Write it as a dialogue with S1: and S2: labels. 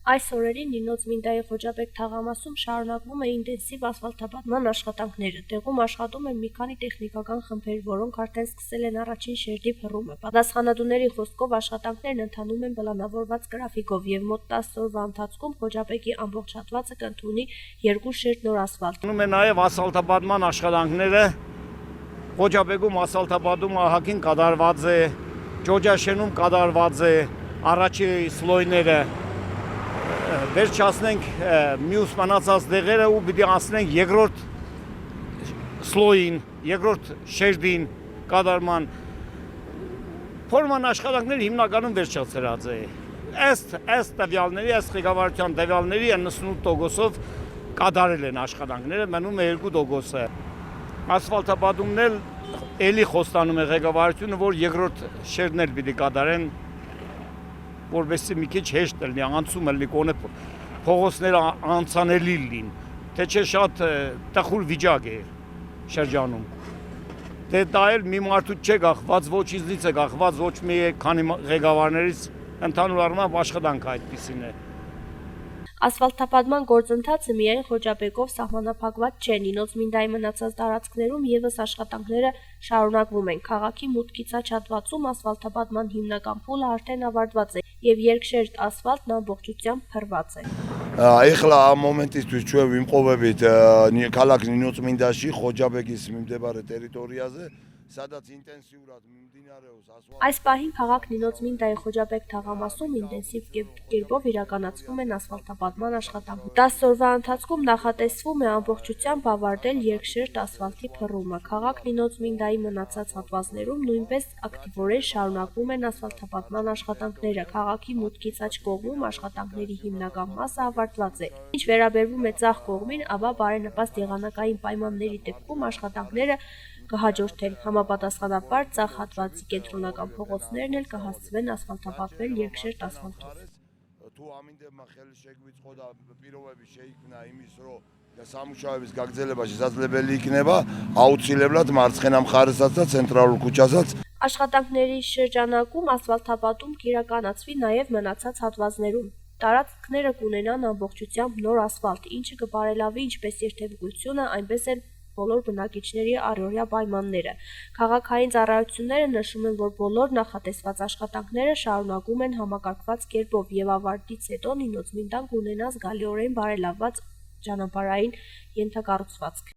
S1: Այս օրերին Նինոց Մինդայի Խոջաբեկ թաղամասում շարունակվում է ինտենսիվ ասֆալտապատման աշխատանքները։ Տեղում աշխատում են մի քանի տեխնիկական խմբեր, որոնք արդեն սկսել են առաջին շերտի փռումը։ Պատասխանատուների խոսքով աշխատանքներն ընթանում են պլանավորված գրաֆիկով եւ մոտ 10 օրվա ընթացքում Խոջաբեկի ամբողջ հատվածը կընդունի 2 շերտ նոր ասֆալտ։
S2: Անում է նաեւ ասֆալտապատման աշխատանքները։ Խոջաբեկում ասֆալտապատումը ահագին կատարված է, Ջոջաշենում կատարված է, առաջի սլոյները վերջացնենք մյուս մնացած դեղերը ու պիտի անցնենք երկրորդ սլոյին, երկրորդ շերտին կատարման։ Փորման աշխատանքները հիմնականում վերջացրած է։ Ըստ տվյալների, ըստ ղեկավարության տվյալների 98%-ով կատարել են աշխատանքները, մնում է 2%-ը։ Ասֆալտապատումն էլ էլի խոստանում է ղեկավարությունը, որ երկրորդ շերտն էլ պիտի կատարեն, որովհետեւ մի քիչ հեշտ լինի, անցումը լինի, կոնե փողոցները անցանելի լինին, թե չէ շատ տխուր վիճակ է շրջանում։ Դե դա էլ մի մարդու չէ կախված, ոչ ինձնից է կախված, ոչ մի քանի ղեկավարներից, ընդհանուր առմամբ աշխատանքը այդպիսին է։
S1: Ասֆալտապատման գործընթացը միայն Խոջաբեկով սահմանափակված չէ, Նինոց Մինդայի մնացած տարածքներում եւս աշխատանքները շարունակվում են։ Քաղաքի մուտքից աջ հատվածում ասֆալտապատման հիմնական փուլը արդեն ավարտված է եւ երկշերտ ասֆալտն ամբողջությամբ փռված է։
S3: Ეხლა ამ მომენტის თვის ჩვენ ვიმყოფებით ქალაქ ნინოց მინდაში, Խոջաբեկის მიმდებარე ტერიტორიაზე, სადაც ինտենսიურად მიმდინარეობს ասֆալտ։
S1: Այս պահին քաղաք Նինոց Մինդայի Խոջաբեկ թաղամասում ինտենսիվ կերպով իրականացվում են ասֆալտապատման աշխատանքներ։ 10 օրվա ընթացքում նախատեսվում է ամբողջությամբ ավարտել երկշերտ ասֆալտի փռումը։ Քաղաք Նինոց Մինդայի մնացած հատվածներում նույնպես ակտիվորեն շարունակվում են ասֆալտապատման աշխատանքները։ Քաղաքի մուտքից աջ կողմում աշխատանքների հիմնական մասը ավարտված է։ Ինչ վերաբերվում է ցախ կողմին, ապա բարենպաստ եղանակային պայմանների դեպքում աշխատանքները կհաջորդեն։ Համապատասխանաբար ցախ հատվածի կենտրոնական փողոցներն էլ կհասցվեն ասֆալտապատվել երկշերտ ասֆալտով։
S3: Თუ ამინდებმა ხელი შეგვიწყო და პირობები შეიქმნა იმის, რომ სამუშაოების გაგრძელება შესაძლებელი იქნება, აუცილებლად მარცხენა მხარესაც და ცენტრალურ ქუჩასაც
S1: Աշխատանքների շրջանակում ասֆալտապատում կիրականացվի նաև մնացած հատվածներում։ Տարածքները կունենան ամբողջությամբ նոր ասֆալտ, ինչը կբարելավի ինչպես երթևեկությունը, այնպես էլ բոլոր բնակիչների առօրյա պայմանները։ Քաղաքային ծառայությունները նշում են, որ բոլոր նախատեսված աշխատանքները շարունակում են համակարգված կերպով եւ ավարտից հետո Նինոց Մինդան կունենա զգալիորեն բարելավված ճանապարհային ենթակառուցվածք։